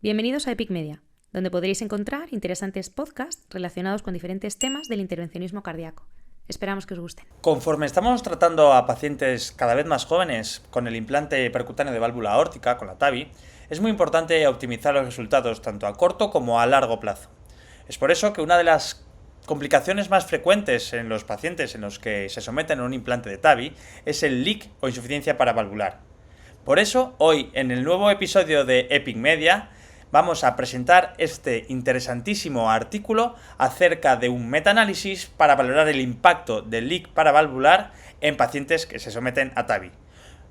Bienvenidos a Epic Media, donde podréis encontrar interesantes podcasts relacionados con diferentes temas del intervencionismo cardíaco. Esperamos que os gusten. Conforme estamos tratando a pacientes cada vez más jóvenes con el implante percutáneo de válvula aórtica, con la TAVI, es muy importante optimizar los resultados tanto a corto como a largo plazo. Es por eso que una de las complicaciones más frecuentes en los pacientes en los que se someten a un implante de TAVI es el leak o insuficiencia paravalvular. Por eso, hoy, en el nuevo episodio de Epic Media, vamos a presentar este interesantísimo artículo acerca de un metaanálisis para valorar el impacto del leak paravalvular en pacientes que se someten a TAVI.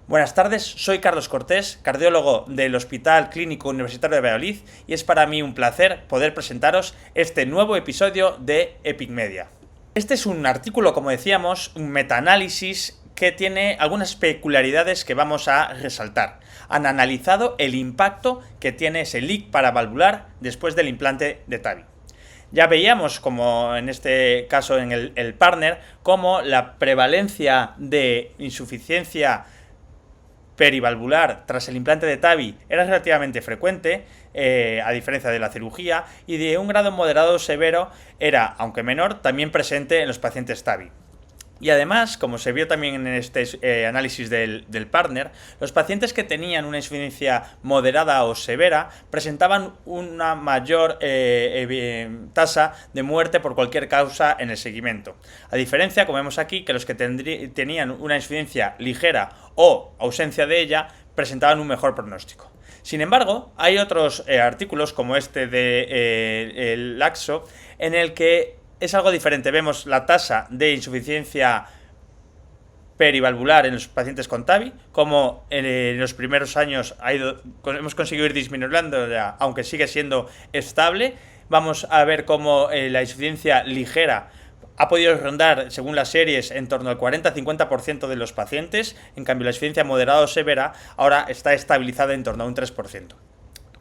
Buenas tardes, soy Carlos Cortés, cardiólogo del Hospital Clínico Universitario de Valladolid, y es para mí un placer poder presentaros este nuevo episodio de Epic Media. Este es un artículo, como decíamos, un metaanálisis que tiene algunas peculiaridades que vamos a resaltar. Han analizado el impacto que tiene ese leak paravalvular después del implante de TAVI. Ya veíamos, como en este caso en el partner, cómo la prevalencia de insuficiencia perivalvular tras el implante de TAVI era relativamente frecuente, a diferencia de la cirugía, y de un grado moderado o severo era, aunque menor, también presente en los pacientes TAVI. Y además, como se vio también en este análisis del partner, los pacientes que tenían una insuficiencia moderada o severa presentaban una mayor tasa de muerte por cualquier causa en el seguimiento. A diferencia, como vemos aquí, que los que tenían una insuficiencia ligera o ausencia de ella presentaban un mejor pronóstico. Sin embargo, hay otros artículos, como este de Laxo, en el que es algo diferente. Vemos la tasa de insuficiencia perivalvular en los pacientes con TAVI, como en los primeros años hemos conseguido ir disminuyendo, aunque sigue siendo estable. Vamos a ver cómo la insuficiencia ligera ha podido rondar, según las series, en torno al 40-50% de los pacientes. En cambio, la insuficiencia moderada o severa ahora está estabilizada en torno a un 3%.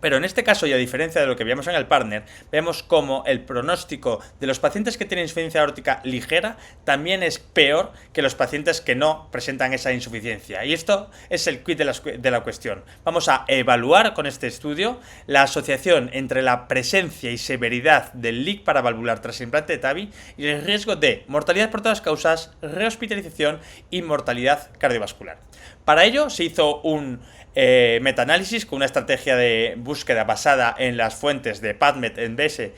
Pero en este caso, y a diferencia de lo que veíamos en el partner, vemos como el pronóstico de los pacientes que tienen insuficiencia aórtica ligera también es peor que los pacientes que no presentan esa insuficiencia. Y esto es el quid de la cuestión. Vamos a evaluar con este estudio la asociación entre la presencia y severidad del leak paravalvular tras el implante de TAVI y el riesgo de mortalidad por todas las causas, rehospitalización y mortalidad cardiovascular. Para ello se hizo un metaanálisis con una estrategia de búsqueda basada en las fuentes de PubMed, NBS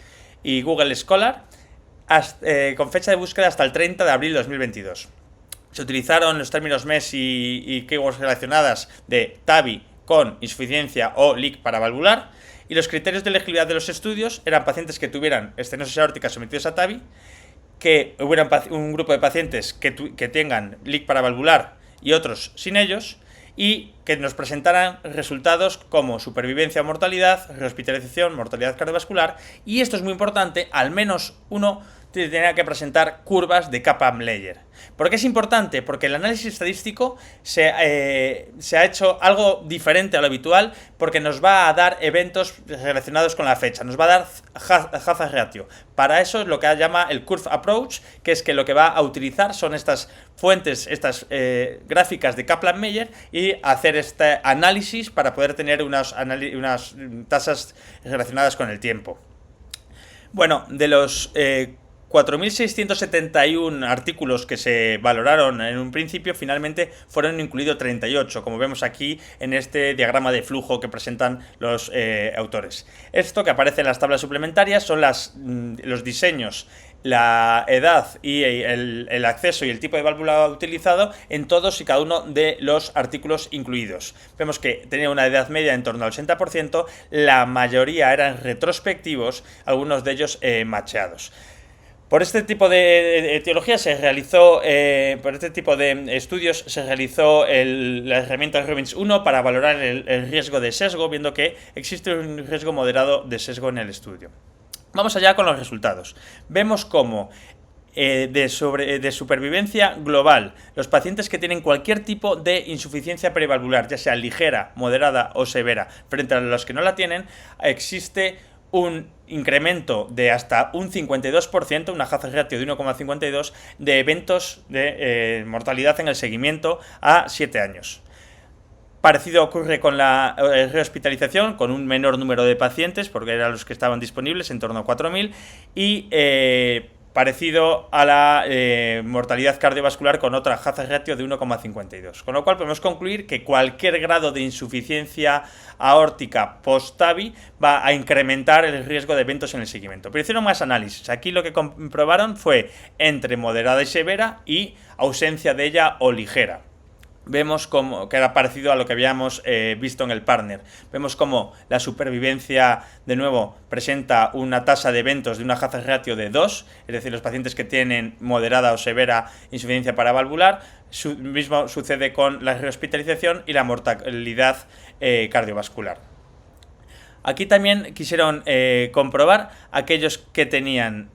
y Google Scholar, con fecha de búsqueda hasta el 30 de abril de 2022. Se utilizaron los términos MES y keywords relacionadas de TAVI con insuficiencia o leak paravalvular, y los criterios de elegibilidad de los estudios eran pacientes que tuvieran estenosis aórtica sometidos a TAVI, que hubiera un grupo de pacientes que tengan leak paravalvular y otros sin ellos, y que nos presentaran resultados como supervivencia o mortalidad, rehospitalización, mortalidad cardiovascular, y esto es muy importante, al menos uno tenía que presentar curvas de Kaplan-Meier. ¿Por qué es importante? Porque el análisis estadístico se ha hecho algo diferente a lo habitual, porque nos va a dar eventos relacionados con la fecha, nos va a dar hazard ratio. Para eso es lo que llama el curve approach, que es que lo que va a utilizar son estas fuentes, estas gráficas de Kaplan-Meier, y hacer este análisis para poder tener unas tasas relacionadas con el tiempo. Bueno, de los 4.671 artículos que se valoraron en un principio, finalmente fueron incluidos 38, como vemos aquí en este diagrama de flujo que presentan los autores. Esto que aparece en las tablas suplementarias son los diseños, la edad y el acceso y el tipo de válvula utilizado en todos y cada uno de los artículos incluidos. Vemos que tenía una edad media en torno al 80%, la mayoría eran retrospectivos, algunos de ellos macheados. Por este tipo de etiología por este tipo de estudios se realizó la herramienta Robbins 1 para valorar el riesgo de sesgo, viendo que existe un riesgo moderado de sesgo en el estudio. Vamos allá con los resultados. Vemos cómo de supervivencia global, los pacientes que tienen cualquier tipo de insuficiencia perivalvular, ya sea ligera, moderada o severa, frente a los que no la tienen, existe un incremento de hasta un 52%, una hazard ratio de 1,52 de eventos de mortalidad en el seguimiento a 7 años. Parecido ocurre con la rehospitalización, con un menor número de pacientes, porque eran los que estaban disponibles, en torno a 4.000, y parecido a la mortalidad cardiovascular con otra hazard ratio de 1,52. Con lo cual podemos concluir que cualquier grado de insuficiencia aórtica post-TAVI va a incrementar el riesgo de eventos en el seguimiento. Pero hicieron más análisis. Aquí lo que comprobaron fue entre moderada y severa y ausencia de ella o ligera. Vemos como que era parecido a lo que habíamos visto en el partner. Vemos como la supervivencia, de nuevo, presenta una tasa de eventos de una hazard ratio de 2, es decir, los pacientes que tienen moderada o severa insuficiencia paravalvular. Mismo sucede con la rehospitalización y la mortalidad cardiovascular. Aquí también quisieron comprobar aquellos que tenían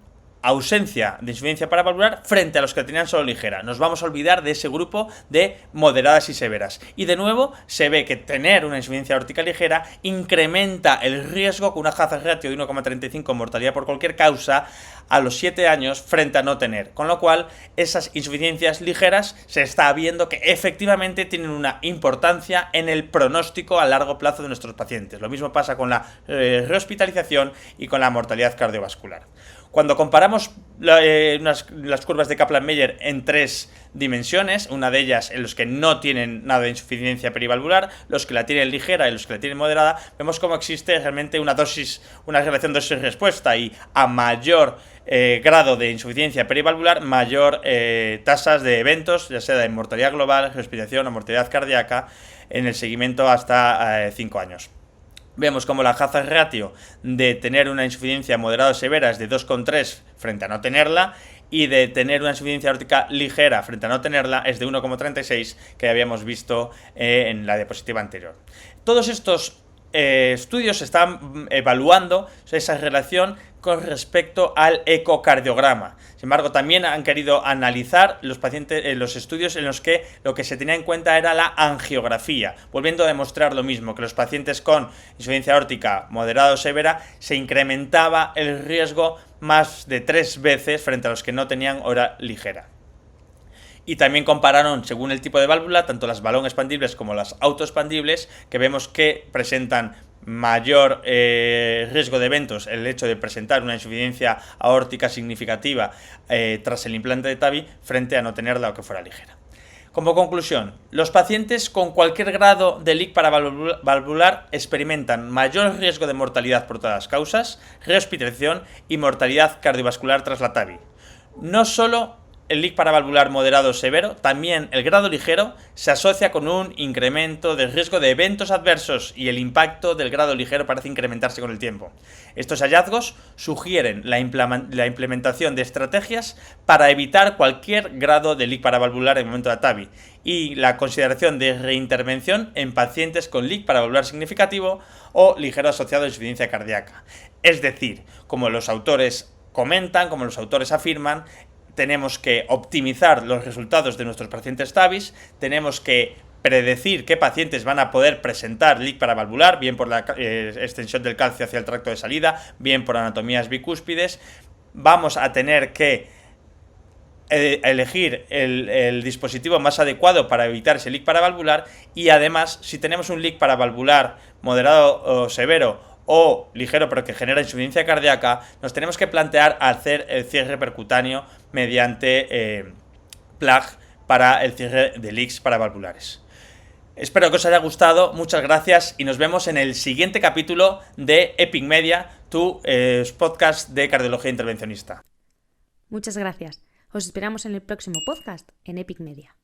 ausencia de insuficiencia paravalvular frente a los que tenían solo ligera. Nos vamos a olvidar de ese grupo de moderadas y severas. Y de nuevo se ve que tener una insuficiencia aórtica ligera incrementa el riesgo con una hazard ratio de 1,35 mortalidad por cualquier causa a los 7 años frente a no tener. Con lo cual, esas insuficiencias ligeras se está viendo que efectivamente tienen una importancia en el pronóstico a largo plazo de nuestros pacientes. Lo mismo pasa con la rehospitalización y con la mortalidad cardiovascular. Cuando comparamos las curvas de Kaplan-Meier en 3 dimensiones, una de ellas en los que no tienen nada de insuficiencia perivalvular, los que la tienen ligera y los que la tienen moderada, vemos cómo existe realmente una relación dosis-respuesta, y a mayor grado de insuficiencia perivalvular, mayor tasas de eventos, ya sea de mortalidad global, respiración o mortalidad cardíaca, en el seguimiento hasta 5 años. Vemos como la hazard ratio de tener una insuficiencia moderada o severa es de 2,3 frente a no tenerla, y de tener una insuficiencia aórtica ligera frente a no tenerla es de 1,36, que habíamos visto en la diapositiva anterior. Todos estos estudios están evaluando esa relación con respecto al ecocardiograma. Sin embargo, también han querido analizar los estudios en los que lo que se tenía en cuenta era la angiografía, volviendo a demostrar lo mismo, que los pacientes con insuficiencia aórtica moderada o severa se incrementaba el riesgo más de 3 veces frente a los que no tenían hora ligera. Y también compararon, según el tipo de válvula, tanto las balón expandibles como las autoexpandibles, que vemos que presentan mayor riesgo de eventos el hecho de presentar una insuficiencia aórtica significativa tras el implante de TAVI frente a no tenerla o que fuera ligera. Como conclusión, los pacientes con cualquier grado de leak paravalvular experimentan mayor riesgo de mortalidad por todas las causas, rehospitalización y mortalidad cardiovascular tras la TAVI. No solo el leak paravalvular moderado o severo, también el grado ligero se asocia con un incremento del riesgo de eventos adversos, y el impacto del grado ligero parece incrementarse con el tiempo. Estos hallazgos sugieren la implementación de estrategias para evitar cualquier grado de leak paravalvular en el momento de la TAVI, y la consideración de reintervención en pacientes con leak paravalvular significativo o ligero asociado a insuficiencia cardíaca. Es decir, como los autores comentan, como los autores afirman, tenemos que optimizar los resultados de nuestros pacientes TAVIs, tenemos que predecir qué pacientes van a poder presentar leak paravalvular, bien por la extensión del calcio hacia el tracto de salida, bien por anatomías bicúspides. Vamos a tener que elegir el dispositivo más adecuado para evitar ese leak paravalvular, y además, si tenemos un leak paravalvular moderado o severo o ligero pero que genera insuficiencia cardíaca, nos tenemos que plantear hacer el cierre percutáneo mediante plug para el cierre de leaks paravalvulares. Espero que os haya gustado, muchas gracias, y nos vemos en el siguiente capítulo de Epic Media, tu podcast de cardiología intervencionista. Muchas gracias. Os esperamos en el próximo podcast en Epic Media.